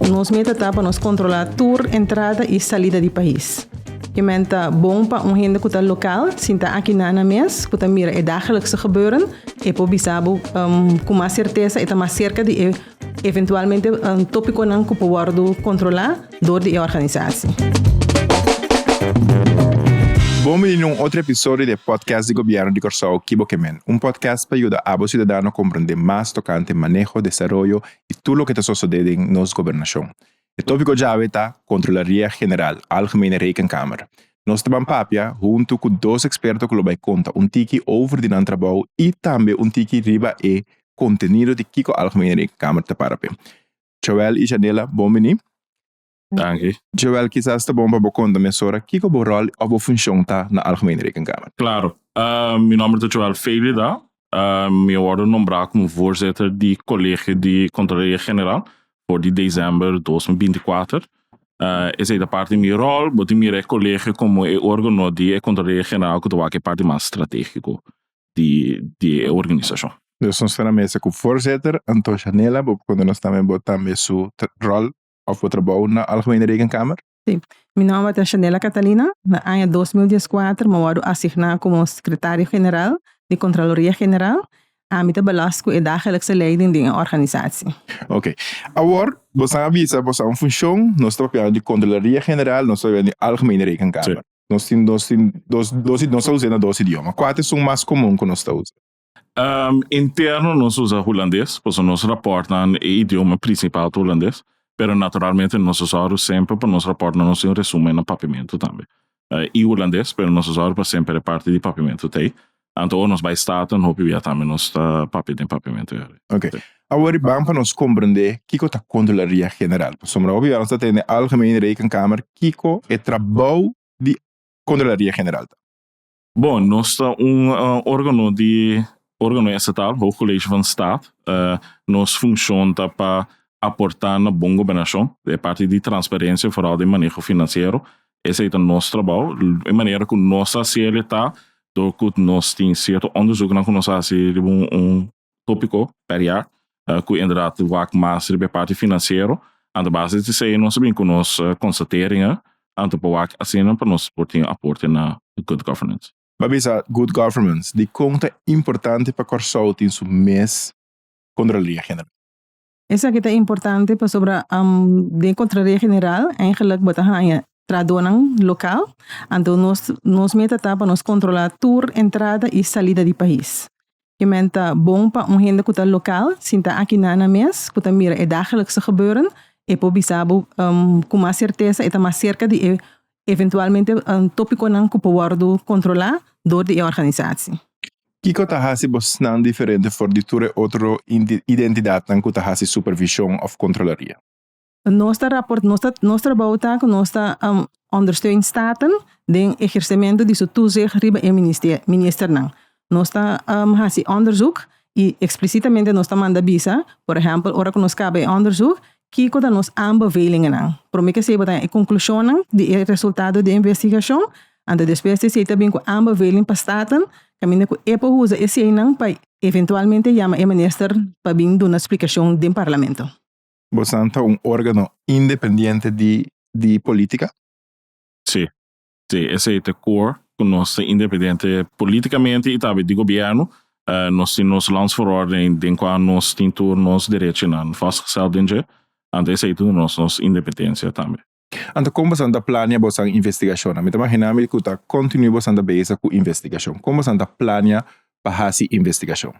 nos meta para nos controlar tour, entrada e saída do país. Je bent bom para gente que está local, sinta aqui na mês, que está mira é dagelijkse gebeuren, e por bisabo com mais certeza está mais cerca de eventualmente tópico não que pode controlar door de organização. Bom em outro episódio do podcast do governo de Corsao Kibokemen, podcast para ajudar a los ciudadanos a compreender mais tocante manejo, desenvolvimento e tudo o que está sucedendo em nossa governação. O tópico chave está Controlaria General, Algemene Rekenkamer. Nós estamos papia junto com dois expertos que vão contar tiki over de trabalho e também tiki riba e contenido de Kiko Algemene Rekenkamer te parape. Joel e Janela, bom menino. Dank. Joel, quizás está bom para contar me sora que o rol ou função tá na Algemene Rekenkamer. Claro. Meu nome é Joel Feilida. Meu word nombrado como voorzitter do Colégio de Controlaria General voor die dezembro 2024. Essa é a parte do meu rol, mas o meu colégio como órgão de Controlaria General que é parte mais estratégico de organização. Dus nós estamos na mesa com o voorzitter, Anton Janela, quando nós também botamos seu rol ou trabalho na Algemene Rekenkamer. Sim. Meu nome é Janela Catalina. No ano 2014, eu fui assignada como secretário-geral de Controlaria General. A mim Belasco é dagelijkse leiding de organização. Ok. Agora, você avisa, você uma função, nós estamos falando de Controlaria General, nós estamos falando de Algemene Rekenkamer. Nós estamos usando dois idiomas. Quais são mais comuns que nós estamos usando? Interno, nós usamos holandês, porque nós reportamos o idioma principal do holandês, mas naturalmente nós usamos sempre para nós reportar nosso resumo no papamento também. E holandês, mas nós usamos sempre parte do papamento também. Então, nós vai estar, não via também nós papamento. Ok. Agora, vamos para nós compreender o que é a Controlaria General. Somos óbvio, nós temos a Algemene Rekenkamer, que é o trabalho de Controlaria General. Bom, nós temos órgão estatal, o Colégio van Staat. Nós funciona para aportar na boa governação, de parte de transparência, vooral de manejo financeiro. Esse é o nosso trabalho, de maneira que nossa CL está. Door nós temos certo onderzoek naar nós fazemos tópico per jaar, que inderdaad vaak mais de parte financeiro. Aan de basis de sei nós sabemos que nós constateringen, aan de bewaak assim para nós portem aporte na good governance. Babisa, good governance, die conta importante para Corsao in su mês Controlaria General. Essa aqui é importante para sobre de Controlaria General, eigenlijk botahanya tradonang local, então nós meta para nós controlar tour, entrada e saída do país. Je bent bom para gente que está local, sinta aqui na mês, que está mira é dagelijkse gebeuren, e por bisabo com mais certeza está mais cerca de eventualmente tópico não que pode controlar door de organização. Kiko tahasi bosnan diferente for di ture outra identidade nan que tahasi supervisão of controlaria. Nós trabalho está com nós ondersteuning staten de exercimento de seu toezicht riba e minister não. Nós fazemos onderzoek e explicitamente nós manda visa, por exemplo, ora que nós cabe onderzoek, que quando nós aanbevelingen não. Para que se botar a conclusão não de resultado de investigação, anda depois se também com aanbeveling para staten, caminho que é para usar esse não para eventualmente chamar o minister para vir dar uma explicação do parlamento. Você é órgão independente de política? Sim, esse é o core, que nós somos independente politicamente e também de governo. Nós temos landsverordening, de qual nós temos nossos direitos vastgesteld. Então, esse é tudo nossa independência também. Então, como você planeja a investigação? Eu imagino que você continua com a investigação. Como você planeja para fazer a investigação?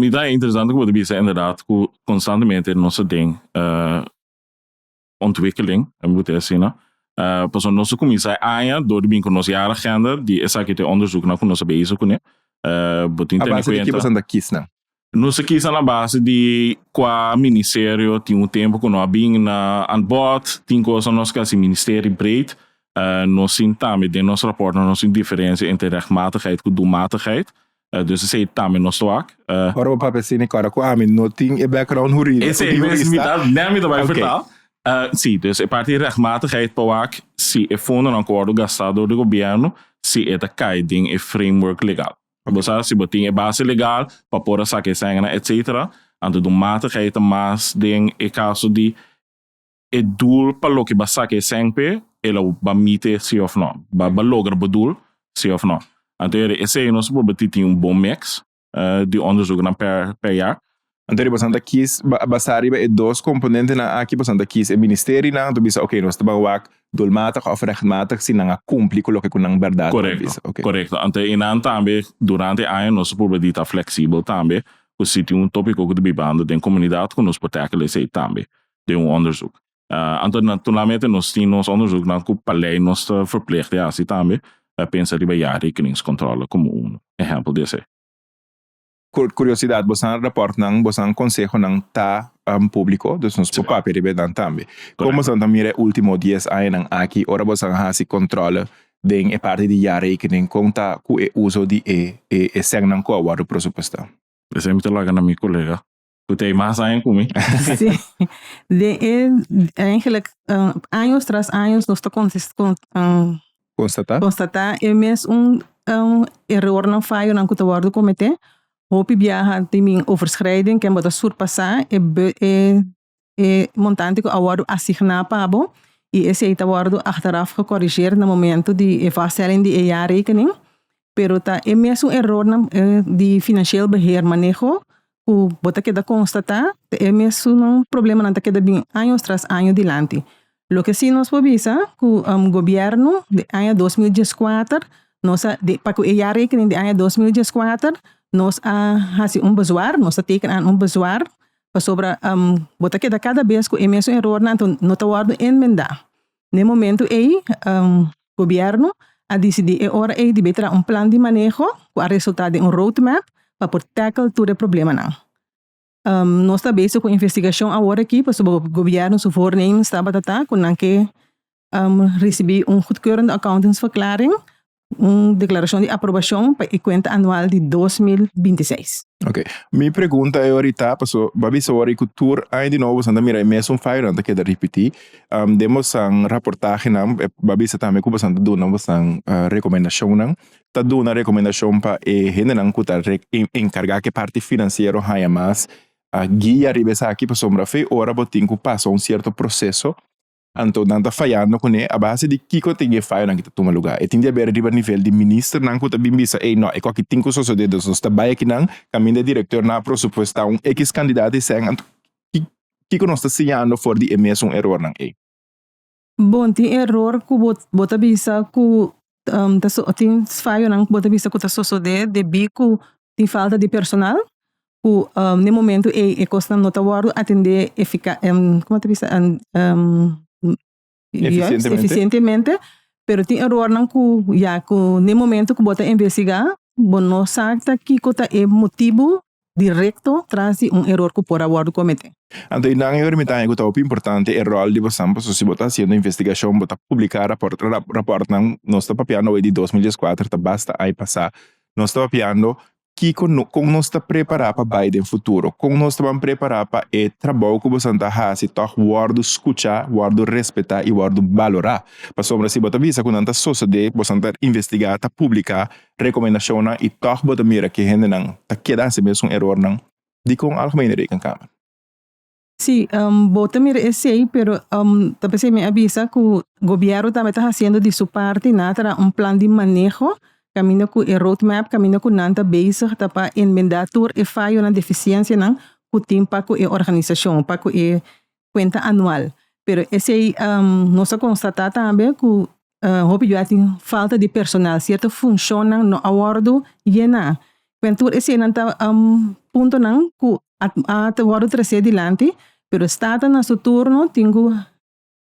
Me dá interessante que você inderdaad que constantemente nós temos ontwikkeling, moet je zien. Pas nós começamos a door de bingo nossa agenda, die essa que tem onderzoek na nós bezig kunnen. A base de que você anda aqui, não? Nós aqui na base de qua ministério tem tempo que nós bem na aan bod, tem coisa nós que assim ministério breed, nós sim também de nosso rapport nós sim diferença entre rechtmatigheid en doelmatigheid. Dus ze zei tamen no stoak. Waarom papa sini cara com não tem background jurídico. Esse é mesmo me daarbij vertaal. Sim, dus a parte de rechtmatigheid POAC, se é fundo no acordo gastado do governo, se é da caiding e framework legal. Você se botem a base legal, para pôr a saque sangue, etc. Então, de matigheid, mas tem o caso de e doel para lo que basa que sempre ela ba mite sim ou não ba logra bedoel sim ou não então esse é nosso probability tem bom mix de onderzoek dan per jaar. Então, bastante quis basar e dois componentes na aqui bastante quis o ministério na tu bisa okay nós estamos wak dolmatig of rechtmatig se não cumpre com o que com verdade. Correcto. Então e também durante ano nosso probability tá flexível também. O sítio tópico que bibando da comunidade que nos protegem esse também de onderzoek. Então naturalmente nós temos onderzoek na que palei nós verplicht assim também pensa riba jaarrekeningscontrole como exemplo desse. Curiosidade, você rapport nang você consejo nang ta público, dus nos papel ribe dan também. Como são também último 10 anos aqui, ora você hasi controle den e parte de jaarrekening conta ku e uso di e sen nang ko award presupuesto. Esse me telaga na minha colega. Tu tem mais anos comigo? Sim. Eigenlijk, anos tras anos, nós constatar é mesmo error não falho não que o comitê. Hoop viaja timing overschrijding que moet surpassar montante que award assignado para abo e esse aí award achteraf gecorrigeerd no momento de vaststelling de jaarrekening. Pero tá é mesmo error de financieel beheer manejo o bota que da constatar é mesmo um problema não tá que da bem anos tras anos dilante. Lo que sim nos provisa que o governo de ano 2014 nossa de para que jaarrekening de ano 2014 nós hasi bezwaar, nós teken aan bezwaar sobre bota que da cada vez que é mesmo error não tá word enmendar. No momento aí governo a decidir é hora aí de betra plan de manejo com a resultado de roadmap para por tackle todo o problema não. Nós tá bezig com investigação agora aqui para o governo se voornemen está batata com que receber goedkeurende accountantsverklaring declaração de aprovação para a conta anual de 2026. Ok. Minha pergunta é ahorita, passo, babi sobre cultura, aí de novo, santa mira, é mesmo fire, anda que da repetir. Demos uma reportagem, babi se também cuba santa do não você recomendação não, tá do uma recomendação para gente não que tá encargar que parte financeira haja mais guia ribesa aqui para sombra fe, ora botin que passa certo processo. Então, não está falhando com ele, a base de que tem que falhar naquele toma lugar. E tem de haver a nível de ministro, não que também bisa, não, é que tem que só de dos está bem aqui não, caminho de diretor na pressuposta X candidato e sem, que nós está sendo for de mesmo erro não é. Bom, tem erro que bota bisa que tem falha não bota bisa que tá só de bico tem falta de personal. No momento é costa não tá word atender como te bisa eficientemente, pero tem error não que já que no momento que bota investigar, bom não sabe que é motivo direto traz erro que por award cometer. Então, não é que está importante o rol de você, se você está fazendo investigação, você publicar rapport não nós está papiando de 2014, tá basta aí passar, nós está papiando como nós está preparado para Biden futuro, como nós estamos preparados para o trabalho que você está fazendo, então, guardo escutar, guardo respeitar e guardo valorar. Para sobre se você visa que não está só de você está investigar, está publicar recomendação e então você mira que gente não está quedando mesmo erro não, de com algo mais em câmara. Sim, bota mira esse aí, pero talvez me avisa que o governo também está fazendo de sua parte, nada plan de manejo. Caminho com o roadmap, caminho com nanta bezig para enmendar e falho na deficiência não que tem para a organização, para a conta anual. Pero esse aí nós constatamos também que houve falta de personal, certa função não awardo llena. Quando esse não está ponto não que a awardo trazer adiante, pero está na seu turno tem que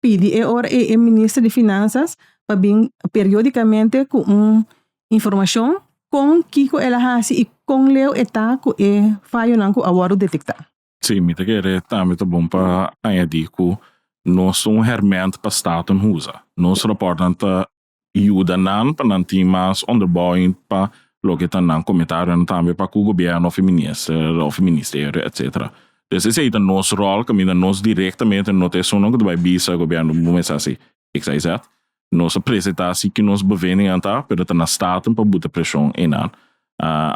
pedir hora o ministro de finanças para vir periodicamente com informação com que ela faz e com leu está que é falho não que agora detectar. Sim, me querer também tá bom para añadir que nós hermente para staten usa. Nós reportante ajuda não para não ter mais onderbouwing para lo que tá não comentário também para o governo of ministério, etc. Dus esse é o nosso rol, que nós diretamente não tem só não que vai bisa governo momento assim, exato. Nós apresentamos que nós bevemos anta, pero tá na staten para botar pressão em an.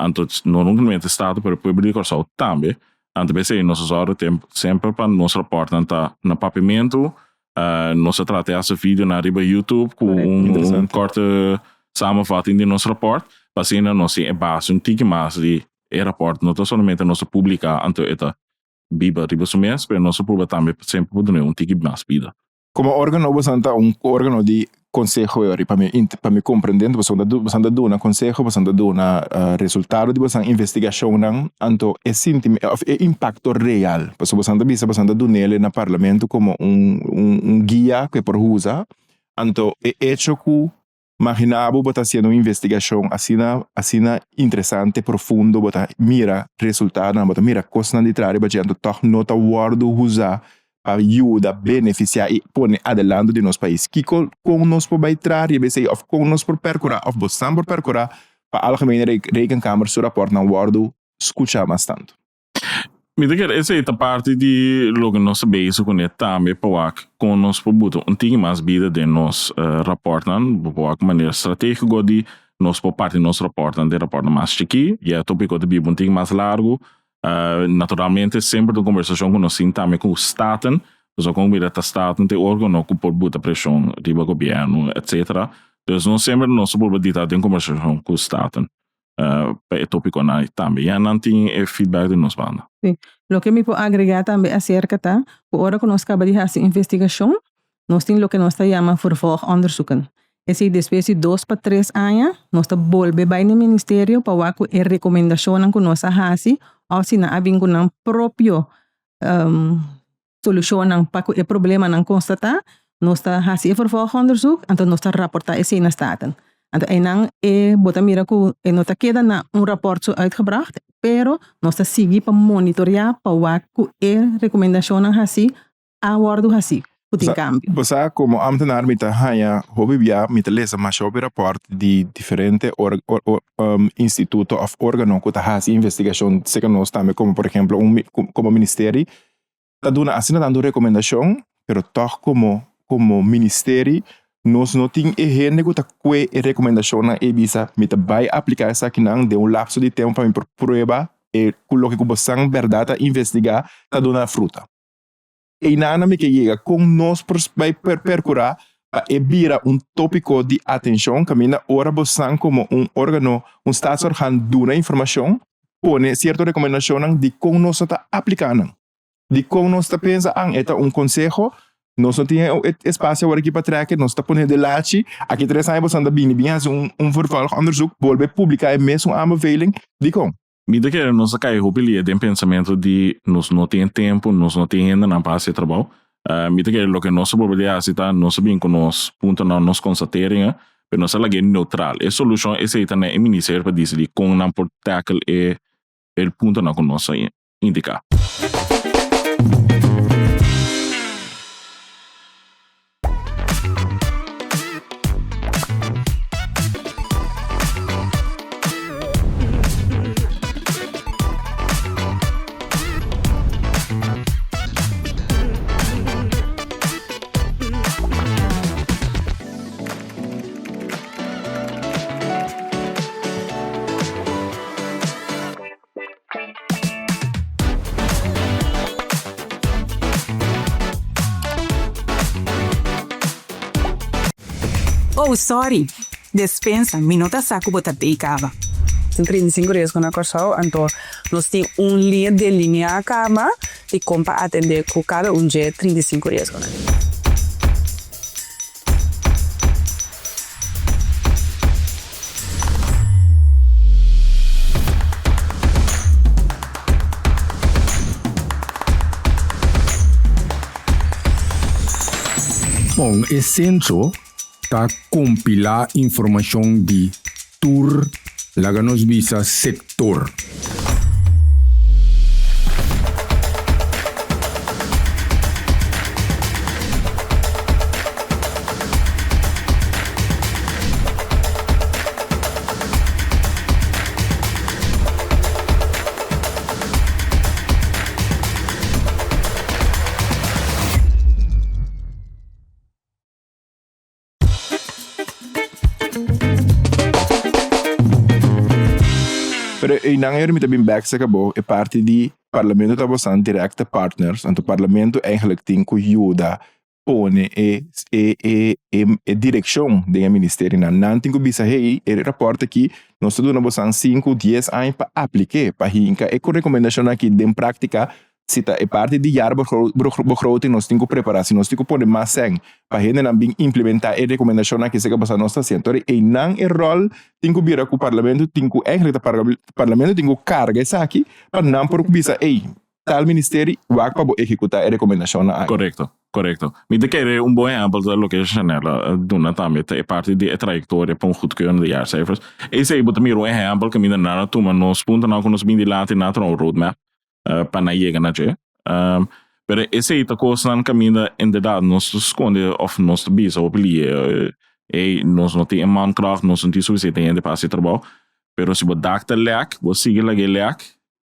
Então, não unicamente staten para o público também. Então, nós usamos tempo sempre para nos reportar na papimento Nós tratamos esse vídeo na YouTube com corte samenvatting de nosso rapport. Assim, nós temos base tique mais de rapport. Não somente nós publicar ante esta biba riba sumes, mas nós publicar também sempre podemos tique mais vida. Como órgão, você anda órgão de consejo para me compreender, você anda dando um consejo, você anda dando resultado de você investigação não, então é impacto real. Você anda dando nele na parlamento como guia que por usa, então é hecho que imaginava botar fazendo uma investigação assim interessante, profundo, botar mira resultado, botar mira coisa de trás, botar toh nota word usar ajuda, beneficiar e põe adelante de nosso país. Que com nós por baitar e bem of com nós por percurar, of bostam por percurar, para algemene rekenkamer seu rapport na word escutar bastante. Me diga, essa é a parte de logo nossa base com ele também para com nós por botar tique mais vida de nos rapport nan, para maneira estratégica de nós por parte de nosso rapport nan de rapport mais chique, e é tópico de bibo tique mais largo. Naturalmente, sempre de conversação com nós também com o Staten, nós vamos ver que o Staten tem órgão que por botar pressão do governo, etc. Então, nós sempre nós podemos ditar em conversação com o Staten. Para o tópico também. E não tem feedback de nossa banda. Sim. O que me pode agregar também acerca da, agora que nós acabamos de fazer investigação, nós temos o que nós chamamos vervolgonderzoeken. Esse depois de 2 para 3 anos, nós voltamos para o Ministério para ver a recomendação que nós fazemos, ou se não há um próprio solução para o problema não constatar, nós fazemos o vervolgonderzoek, então nós rapportamos isso na Staten. Então, não é botar mira que não está queda na rapport uitgebracht, pero nós seguimos para monitorear para ver a recomendação assim, a word assim, tem cambio. Você como ambtenaar met haya hobby met lezen maar sobre rapport de diferente instituto of órgão que está investigação, seja nós também como por exemplo como ministério, está dando recomendação, pero toch como ministério nós não temos gente que está com a recomendação na EBISA, mas vai aplicar essa aqui não de lapso de tempo para prova e o que você verdade investigar está dando fruta. E nada me que chega com nós vai percurar e vira tópico de atenção que mina ora você como órgão, staatsorgan duna informação, põe certa recomendação de como nós está aplicando, de como nós está pensando, é conselho. Nós não temos espaço agora aqui para trazer, nós estamos ponendo de lache, aqui 3 anos você anda bem, vervolgonderzoek, volve publicar mesmo aanbeveling, de como? Me que nós cai hopelia de pensamento de nós não tem tempo, nós não tem ainda na base de trabalho. Me que o que nós probabilidade está, nós sabemos que nós ponto não nos constaterem, mas nós é neutral. A solução é essa na ministério para dizer como não por tackle é o ponto não que nós indicar. Oh, sorry. Dispensa, mi nota saco botar cava. Tem 35 dias com a Corsol, então nós temos linha de linha a cama e como para atender com cada dia 35 dias com Bom, é centro para compilar informação de tour lá que nos visa sector. Pero não é muito bem back se acabou é parte de parlamento tá bastante directe partners, então o parlamento eigenlijk tem que ajuda pone e direção do ministério na não tem que bisa hey rapporto aqui nós estamos na 5, 10 anos para aplicar para hinca e com recomendação aqui de prática se tá é parte de jaarbegroting nós temos que preparar se nós temos que pôr mais sangue para gente não bem implementar a recomendação aqui se que passar nossa centro e não é rol tem que vir com o parlamento tem que eigenlijk o parlamento tem que carga isso aqui para não por bisa ei tal ministério vai para executar a recomendação na Correcto. Me de querer um bom exemplo da lo que a Chanela dona também é parte de trajetória para goedkeuren de jaarcijfers. Esse é também um exemplo que me dá nada toma nos punten não que nos bem de lá tem nada um roadmap para na chegar na je. Pero esse é a coisa não caminha inderdaad nos esconde of nos bisa op lie nos não tem mankracht nos não tem suficiente em de passe trabalho. Pero se você dá lek, você sigue lá lek,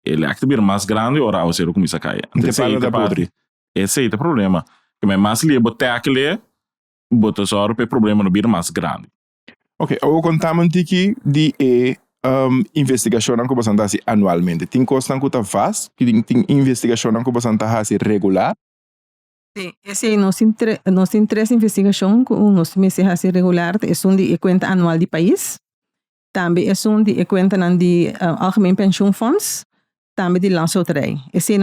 ele é que bem mais grande ora você começa a cair. Esse é o problema. Que mais ali botar aquele botar só o problema no bira mais grande. Ok, eu contamos aqui de investigação que você faz anualmente. Tem coisa que você faz, tem investigação que você faz regular. Sim, esse nós tem três investigações que nós fazemos regular, é um de conta anual do país, também é um de conta de algemeen pensioenfonds, também de landstouterij. Esse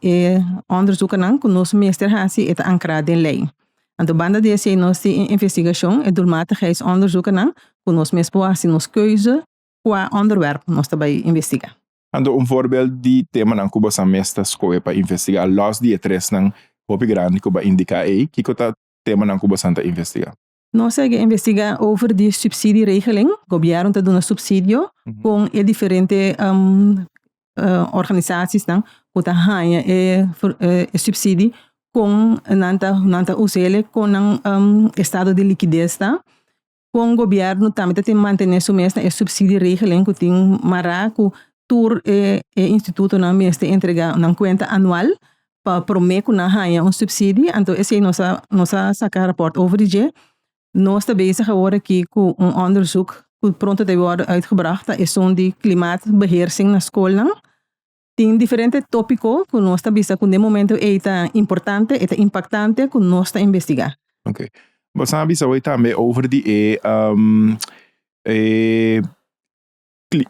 é onderzoek que nós meester hasi het ancrado em lei. Aan de banda desse nós tem investigação e doelmatigheidsonderzoek que nós mesmo hasi nos keuze qua onderwerp nós também investiga. Ando voorbeeld die tema nan kuba sa mesta escolhe para investigar los die tres nan hopi grande kuba indica que kota tema nan kuba santa investigar. Nós investigar over die subsidieregeling. O governo está dando subsídio com diferentes organisaties que ganham subsídio com nanta usele com estado de liquidez com o governo também tem manter su mesma subsidieregeling que tem mara que tur instituto na mesma entrega na conta anual para prometer que na ganha subsídio então esse nossa sacar rapport over die nós está bezig agora aqui com onderzoek que pronto deve worden uitgebracht é de klimaatbeheersing na escola. Tem diferentes tópicos que nós está bezig com de momento é importante, é impactante que nós está investigar. Ok. Você sabe hoje também over die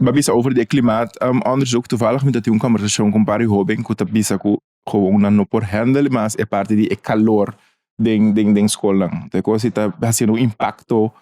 babisa over die klimaatonderzoek toevallig met dat een conversação com Barry Hoben que tá bisa que gewoon não por handle mas é parte de calor den escola. Então coisa está fazendo impacto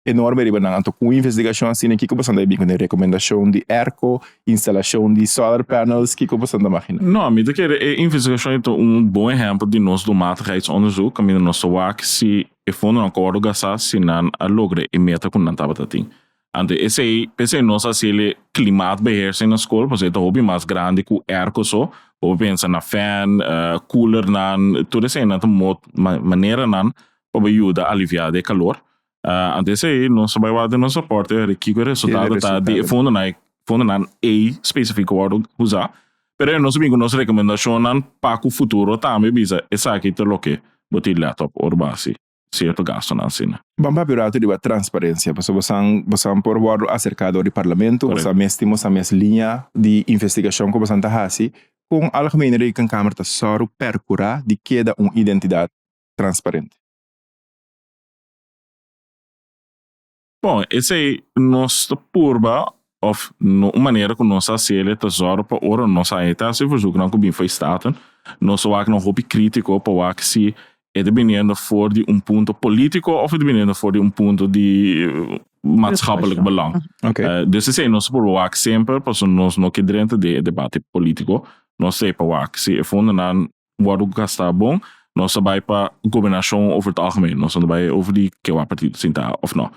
enorme riba nang anto com investigação assim aqui que você anda bem com a recomendação de ERCO, instalação de solar panels que você anda máquina. Não, me de que investigação é bom exemplo de nós doelmatigheidsonderzoek, caminho nosso WAC se e fundo não acordo gastar se não a logre e meta com não tava tating. Ante esse pensei nós assim klimaatbeheersing na escola, pois é o hobby mais grande que o ERCO só, ou pensa na fan, cooler nan, tudo isso na maneira nan para ajudar a aliviar de calor. Antes aí nós trabalhamos no nosso suporte que o resultado tá de fundo na específico word usar, pero nós bem com nossa recomendação nan para o futuro também bisa essa aqui te loque botar laptop ou base certo gasto na cena. Bamba pirato de transparência, porque você por word acercado do parlamento, você mesmo a mesma linha de investigação que você tá assim com algemene rekenkamer te soro percurar de queda identidade transparente. Bom, esse é nossa purba of uma maneira que nós fazemos tesouro para ora nossa eta se verzoek não bem foi staten nós wak nog hobby crítico para wak se é dependendo voor de ponto político of é dependendo voor de ponto de maatschappelijk belang. Okay. Dus esse é nosso por wak sempre para nós não que dentro de debate político nós sei para wak se é fundo nan word gastar bom nós vai para governação over het algemeen nós vai over die que o partido sinta of não.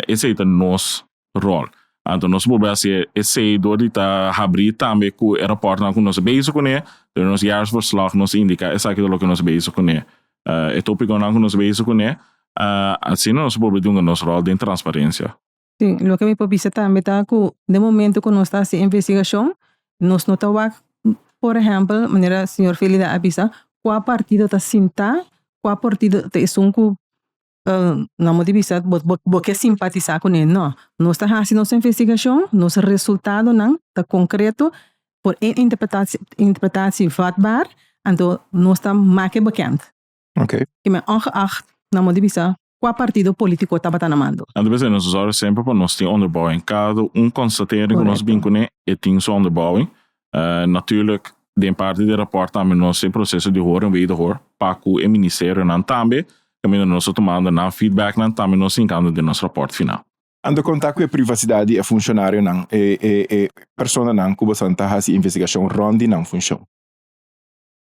Esse é o nosso rol. Então, nós vamos esse door die ta abrir também com o aeroporto que nós bezig com ele, de nos jaarsverslag nos indica essa aqui do que nós bezig com ele. É tópico que nós bezig com ele. Assim nós vamos doen nosso rol de transparência. Sim, o que me pode também tá que de momento que nós está essa investigação, nós não tá por exemplo, maneira senhor Felida avisa, qual partido tá sinta, qual partido tá sunco não me diz porque simpatizar com ele não nós está fazendo nossa investigação nosso resultado não está concreto por interpretatie vatbaar então nós está mais bekend Ok. Que me ongeacht na modibisa qua partido político tabatanamando. En dat is necessário sempre para nós ter onderbouwing. Cada constatering que nós Correcto. bincune e tem sua onderbouwing. Natuurlijk, de parte de rapport também nós tem processo de hoor en wederhoor. Para que o ministério não também, também nós tomando na feedback não também nós encanta de nosso rapport final. Ando contato com a privacidade e funcionário não e persona não que você está fazendo investigação ronde não funciona.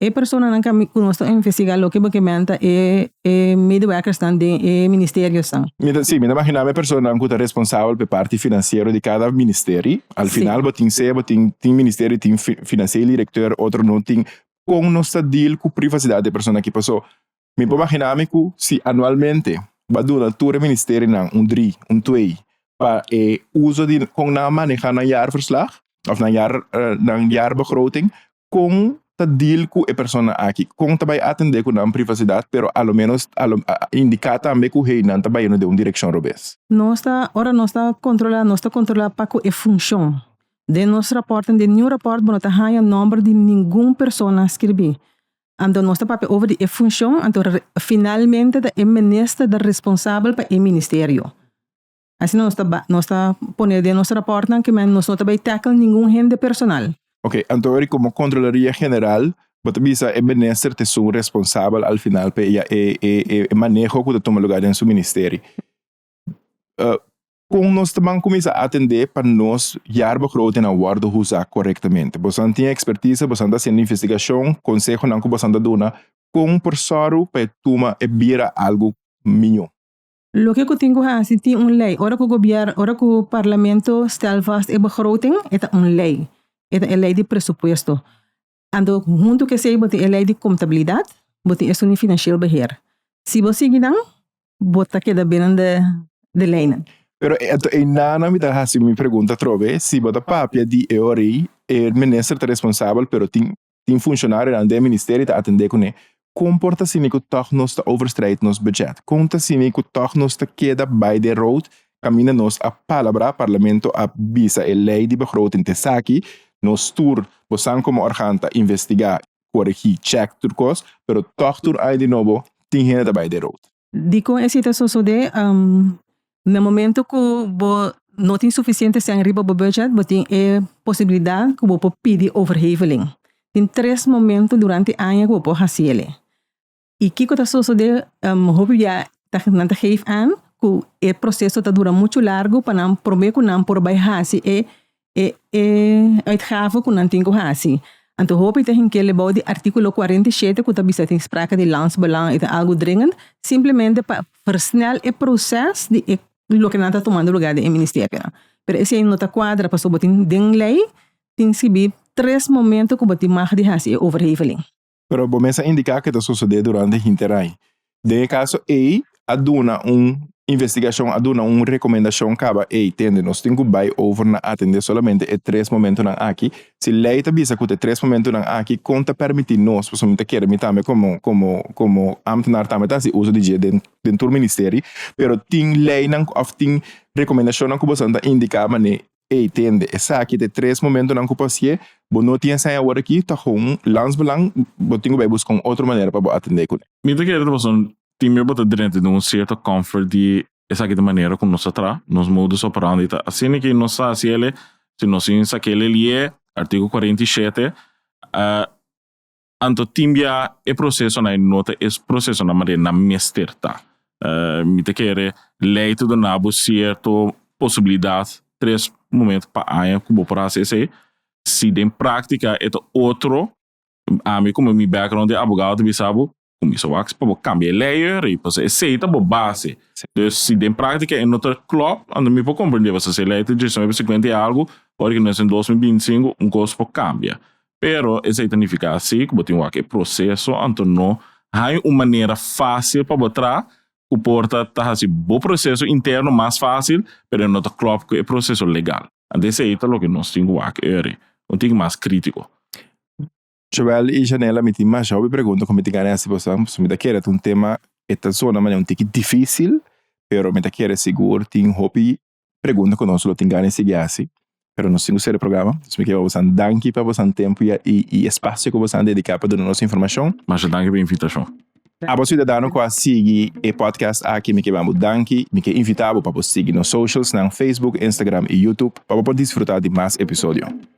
E persona nanka conosco investigar lo que menta e medewerkers dan de ministerio san. Sim, me imagino a persona não que está responsável pela parte financeira de cada ministério. Al Sim. final, tem ministério, tem financeiro, diretor, outro não tem. Com nossa deal com privacidade da persona que passou. Me imagino que se anualmente va duna ture ministério não 3, 2 para uso de com na manejar na jaarverslag of na jaarbegroting com ta deal com a persona aqui com também atender com a privacidade pero ao menos indicar também que o rei não também de uma direção robês. Nós está controlar para que função. De nosso rapport de new rapport não está há número de nenhuma persona escrever. Então nós está papel over de função, então finalmente o ministro é responsável para o ministério. Assim nós está poner de nosso rapport que nós não está vai tackle nenhum rende personal. Ok, então como controlaria general, você bisa o ministro te sou responsável al final para o manejo que toma lugar em seu ministério. Com nós também começa a atender para nós jaarbegroting na waarde usar corretamente. Você tem expertise, você está fazendo investigação, consejo não que você está dando com persona para tomar e vira algo melhor. Lo que eu tenho é assim, tem lei. Ora que o governo, ora que o parlamento stel vast a begroting, é lei. É lei de presupuesto. Ando junto que sei, bote a lei de contabilidade, bote é o financiero beheer. Se você não, bota que da binnen de lijnen. Pero nana me dá assim me pergunta trove se bota papia de eori o ministro é responsável, pero tem funcionário do ministério está atender com ele. Comporta-se que toch nos está overstrijd nos budget. Conta-se que toch nos está queda by the road, camina nos a palavra parlamento a visa a lei de begroting te saki, nos tour, bosan como organta investigar, corrigir, check turcos, pero toch tur aí de novo, tem gente by the road. Dico é situação só de no momento que não tem suficiente sem riba do budget, tem a possibilidade que você pedir overheveling. Tem 3 momentos durante o ano que você fazer. E que está sucedendo, houve já não te geef aan que o processo está dura muito largo para não prometer que não por baixar uitgave que não tem que fazer. Então houve que levar de artigo 47 que está tem sprake de landsbelang é algo dringend, simplesmente para versnel o processo de lo que não está tomando lugar do ministério. Pero esse não está quadra para sobre den lei, tem que be 3 momentos que você mag de fazer overheveling. Pero vamos a indicar que está sucedendo durante o interim. De caso, aduna investigação, aduna recomendação caba, tende, nós temos que buy over na atender somente 3 momentos na aqui. Se lei te avisa que 3 momentos na aqui, conta permitir nós, pessoalmente quer me também como ambtenaar também tá se uso de dia dentro do ministério, pero tem lei não of tem recomendação não que você anda indicar mané tende, essa aqui de 3 momentos não que você não tinha sair agora aqui, tá com landsbelang, botinho vai buscar outra maneira para atender com ele. Me te quero você tem me botar dentro de certo comfort de essa aqui de maneira como nós atra, nos modus operandi tá. Assim que nós se ele, se nós insa que ele é artigo 47, anto timbia e processo na nota es processo na maneira na mester tá. Me te quero lei tudo na certo possibilidade 3 momentos para ano como para se de prática é outro a mim como meu background de advogado me sabe como isso wax para cambiar lei e para aceita a base então se de prática é outra club ando me pode compreender você se lei de gestão 50 algo porque nós em 2025 costo para cambia pero isso significa assim que tem um processo então não há uma maneira fácil para botar o porta tá assim bom processo interno mais fácil pero não tá club que é processo legal então isso é o que nós temos aqui um tem mais crítico. Joel e Janela me tem mais jovem pergunta como te ganha essa situação, se me dá querer um tema esta zona mas é um tique difícil, pero me dá querer seguro tem hobby pergunta que nós lo tem ganha seguir assim, pero nós temos ser programa, se me quer você danke para você tempo e espaço que você dedicar para dar nossa informação. Mas danke pela invitação. Abo cidadano qua sigi e podcast aqui me que vamos danki, me que invitabo para seguir nos socials, na Facebook, Instagram e YouTube para poder desfrutar de mais episódio.